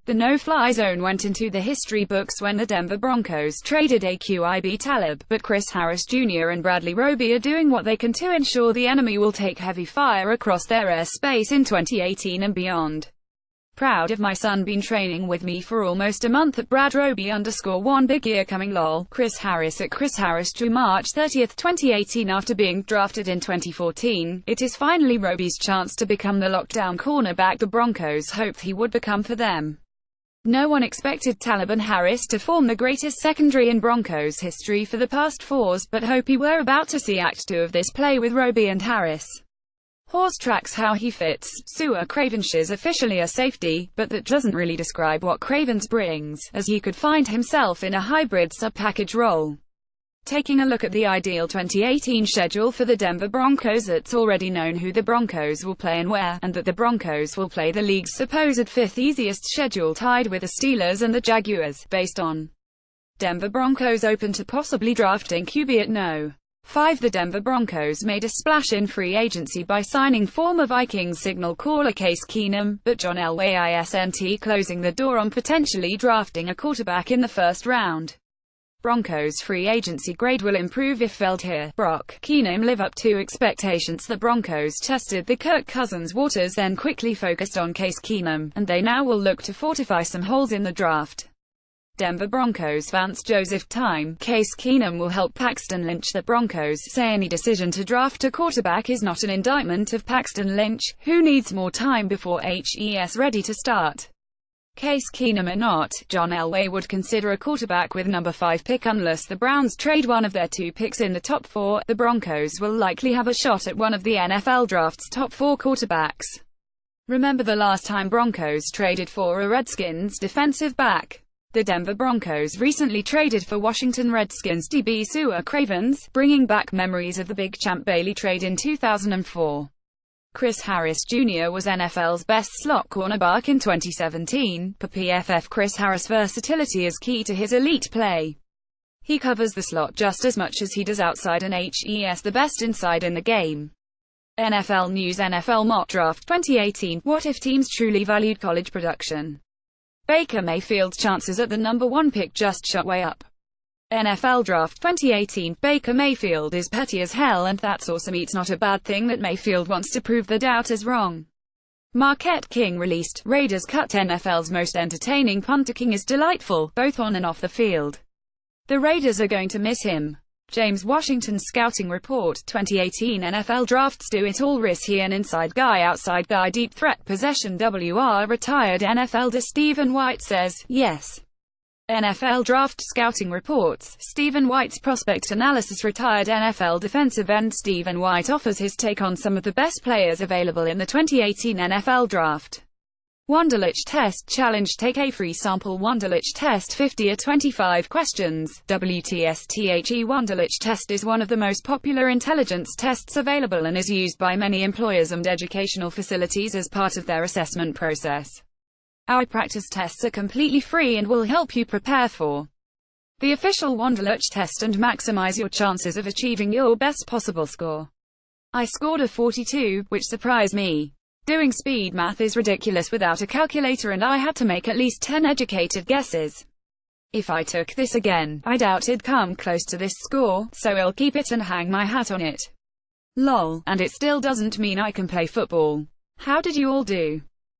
The no-fly zone went into the history books when the Denver Broncos traded AQIB Talib, but Chris Harris Jr. and Bradley Roby are doing what they can to ensure the enemy will take heavy fire across their airspace in 2018 and beyond. Proud of my son, been training with me for almost a month at Brad Roby _1 big year coming lol. Chris Harris at Chris Harris Drew March 30, 2018. After being drafted in 2014, it is finally Roby's chance to become the lockdown cornerback the Broncos hoped he would become for them. No one expected Talib and Harris to form the greatest secondary in Broncos history for the past fours, but hope we were about to see Act 2 of this play with Roby and Harris. Horse tracks how he fits. Sua Cravenshare's officially a safety, but that doesn't really describe what Cravens brings, as he could find himself in a hybrid sub-package role. Taking a look at the ideal 2018 schedule for the Denver Broncos, it's already known who the Broncos will play and where, and that the Broncos will play the league's supposed fifth easiest schedule, tied with the Steelers and the Jaguars, based on Denver Broncos open to possibly drafting QB at No. 5. The Denver Broncos made a splash in free agency by signing former Vikings signal caller Case Keenum, but John Elway isn't closing the door on potentially drafting a quarterback in the first round. Broncos' free agency grade will improve if Veldheer, Brock, Keenum live up to expectations. The Broncos tested the Kirk Cousins waters, then quickly focused on Case Keenum, and they now will look to fortify some holes in the draft. Denver Broncos Vance Joseph time. Case Keenum will help Paxton Lynch. The Broncos say any decision to draft a quarterback is not an indictment of Paxton Lynch, who needs more time before he's ready to start. Case Keenum or not, John Elway would consider a quarterback with number 5 pick unless the Browns trade one of their 2 picks in the top 4. The Broncos will likely have a shot at one of the NFL draft's top 4 quarterbacks. Remember the last time Broncos traded for a Redskins defensive back? The Denver Broncos recently traded for Washington Redskins DB Sua Cravens, bringing back memories of the Big Champ Bailey trade in 2004. Chris Harris Jr. was NFL's best slot cornerback in 2017. Per PFF, Chris Harris' versatility is key to his elite play. He covers the slot just as much as he does outside and he's the best inside in the game. NFL News NFL Mock Draft 2018. What if teams truly valued college production? Baker Mayfield's chances at the number 1 pick just shot way up. NFL Draft 2018. Baker Mayfield is petty as hell, and that's awesome. It's not a bad thing that Mayfield wants to prove the doubters wrong. Marquette King released. Raiders cut. NFL's most entertaining punter. King is delightful, both on and off the field. The Raiders are going to miss him. James Washington Scouting Report 2018. NFL Drafts do it all. Is he an inside guy, outside guy, deep threat, possession? WR retired NFLer Stephen White says, yes. NFL Draft Scouting Reports. Stephen White's prospect analysis. Retired NFL defensive end Stephen White offers his take on some of the best players available in the 2018 NFL Draft. Wonderlich Test Challenge. Take a free sample Wonderlich Test 50 or 25 questions. WTSTHE Wonderlich Test is one of the most popular intelligence tests available and is used by many employers and educational facilities as part of their assessment process. Our practice tests are completely free and will help you prepare for the official Wonderlich Test and maximize your chances of achieving your best possible score. I scored a 42, which surprised me. Doing speed math is ridiculous without a calculator, and I had to make at least 10 educated guesses. If I took this again, I doubt it'd come close to this score, so I'll keep it and hang my hat on it. Lol. And it still doesn't mean I can play football. How did you all do?